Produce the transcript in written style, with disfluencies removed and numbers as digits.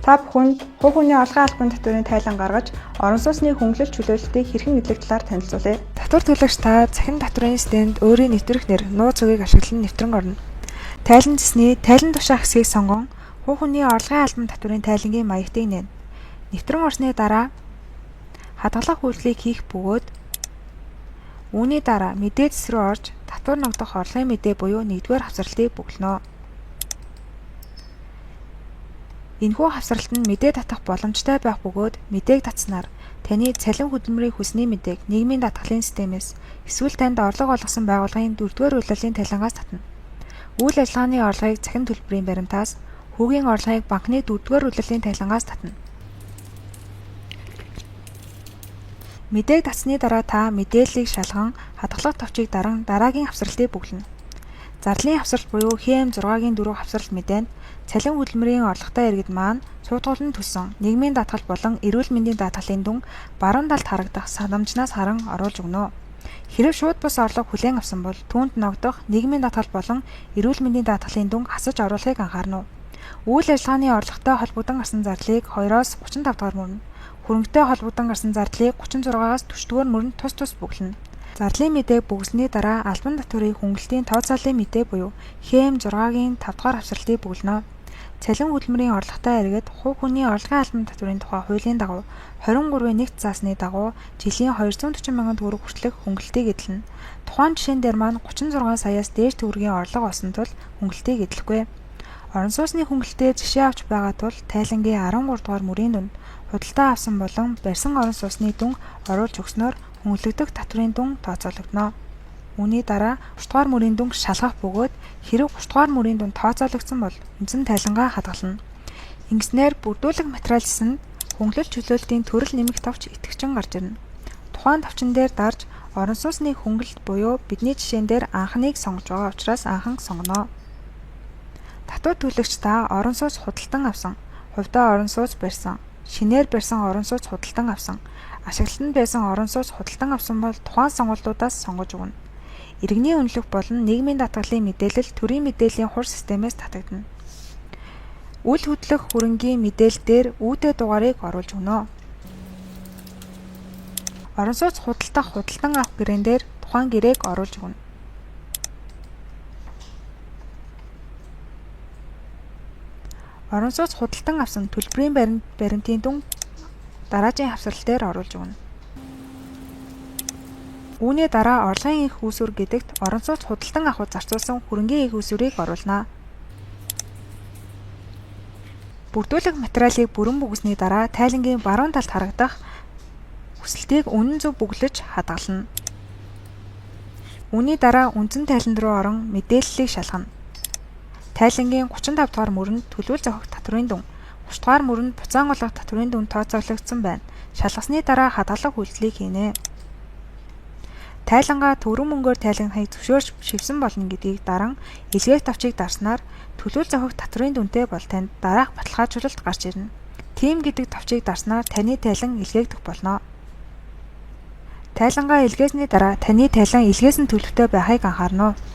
Та бүхэнд хувь хүний олгын албан татврын тайлан гаргаж, орон сууцны хөнгөлөлт чөлөөлөлтийг хэрхэн нэвтрэх талаар танилцуулъя. Татвар төлөгч та цахим татврын системд өөрийн нэвтрэх нэр, нууц үгийг ашиглан нэвтрэн орно. Тайлан цэсний тайлан тушаах хэсгийг сонгон, хувь хүний орлогын албан татврын тайлангийн маягтыг нээн. Нэвтрэн орсны дараа хадгалах үйлдэлийг хийх бөгөөд үүний дараа мэдээ цэс рүү орж татвар ногдох орлогын мэдээ буюу 1-р хавцралтыг бөглөнө. Энэхүү хавцралт нь мэдээ татах боломжтой байх бөгөөд мэдээг татснаар таны цалин хөдөлмөрийн хүсний мэдээг нийгмийн даатгалын системээс эсвэл танд орлого олгосон байгууллагын 4-р улирлын тайлангаас татна. Үйл ажиллагааны орлогыг цахим төлбөрийн баримтаас, хүүгийн орлогыг банкны 4-р улирлын тайлангаас татна. Мэдээг татсны дараа та мэдээллийг шалган хадгалах товчийг даран дараагийн хавцралтыг бөглөнө. Зарлын хавцралт буюу ХМ6-гийн 4 хавцралт мэдээнд цалин хөдөлмөрийн орлоготой иргэд маань суудгуулн төссөн нийгмийн даатгал болон эрүүл мэндийн даатгалын дүн баруун талд харагдах санамжнаас харан оруулж өгнө. Хэрэв шууд бус орлого хүлээн авсан бол түүнд ногдох нийгмийн даатгал болон эрүүл мэндийн даатгалын дүн хасаж оруулахыг анхаарна. Үйл ажиллагааны орлоготой холбогдсон гарсан зарлыг 2-оос 35 дахь мөрнө. Хөрөнгөтэй холбогдсон гарсан зарлыг 36-аас 40-р мөрөнд тус бөглөнө. Зарлын мэдээг бөглсөний дараа албан татврын хөнгөлтийн тооцооллын мэдээ буюу ХМ6-гийн 5 дахь хавцралтыг бөглөнө. Цалин хөдөлмөрийн орлоготой иргэд хувь хүний орлогын албан татврын тухай хуулийн дагуу 23-ийн 1-т заасны дагуу жилийн 240 мянган төгрөг хүртэлх хөнгөлтийг эдлэнэ. Тухайн жишээн дээр маань 36 саяас дээш төгрөгийн орлого олсон тул хөнгөлтийг эдлэхгүй. Орон сууцны хөнгөлтөөр жишээ авч байгаа тул тайлангийн 13 дугаар мөрийн дүнд худалдаа авсан болон барьсан орон сууцны дүн оруулж өгснөөр хөнгөлөгдөх татврын дүн тооцоологдно. Үүний дараа 30 дугаар мөрийн дүн шалгах бөгөөд хэрэв 30 дугаар мөрийн дүн тооцоологдсон бол үндсэн тайлангаа хадгална. Ингэснээр бүрдүүлэх материалсанд хөнгөлөлт чөлөөлтийн төрөл нэмэх товч итгэвчин гарч ирнэ. Тухайн товчин дээр дарж орон сууцны хөнгөлөлт буюу бидний жишээн дээр анхныг сонгож байгаа учраас анхан сонгоно. Татвар төлөгч та орон сууц худалдан авсан, хувьдаа орон сууц барьсан, шинээр барьсан орон сууц худалдан авсан, ашиглалтанд байсан орон сууц худалдан авсан бол тухайн сонгуульдуудаас сонгож өгнө. Иргэний үнэлэх болон нийгмийн даатгалын мэдээлэл төрийн мэдээллийн хур системээс татагдана. Үл хөдлөх хөрөнгийн мэдээлэл дээр үүдээ дугаарыг оруулж өгнө. Орон сууц худалдах худалдан авах гэрээн дээр тухайн гэрээг оруулж өгнө. Орон сууц худалдан авсан төлбөрийн баримтын дүн дараагийн хавцралт дээр оруулж өгнө. Үүний дараа орлогын их үүсвэр гэдэгт орон сууц худалдан авахд зарцуулсан хөрөнгийн их үүсвэрийг оруулна. Бүрдүүлэх материалыг бүрэн бүгэсний дараа тайлангийн баруун талд харагдах хүсэлтийг үнэн зөв бүглэж хадгална. Үүний дараа үндсэн тайланд руу орон мэдээллийг шалгана. Тайлангийн 35 дугаар мөрөнд төлөвлөлт зохих татврын дүн, 30 дугаар мөрөнд буцаан олгох татврын дүн тооцоологдсон байна. Шалгасны дараа хадгалах үйлдэлийг хийнэ. Тайлангаа төгрөг мөнгөөр тайлгнахыг зөвшөөрч шивсэн болно гэдгийг даран илгээх товчийг дарснаар төлөвлөлт зохих татврын дүнтэй бол танд дараах баталгаажуулалт гарч ирнэ. Тийм гэдэг товчийг дарснаар таны тайлан илгээгдэх болно. Тайлангаа илгээсний дараа таны тайлан илгээсэн төлөвтэй байхыг анхаарна уу?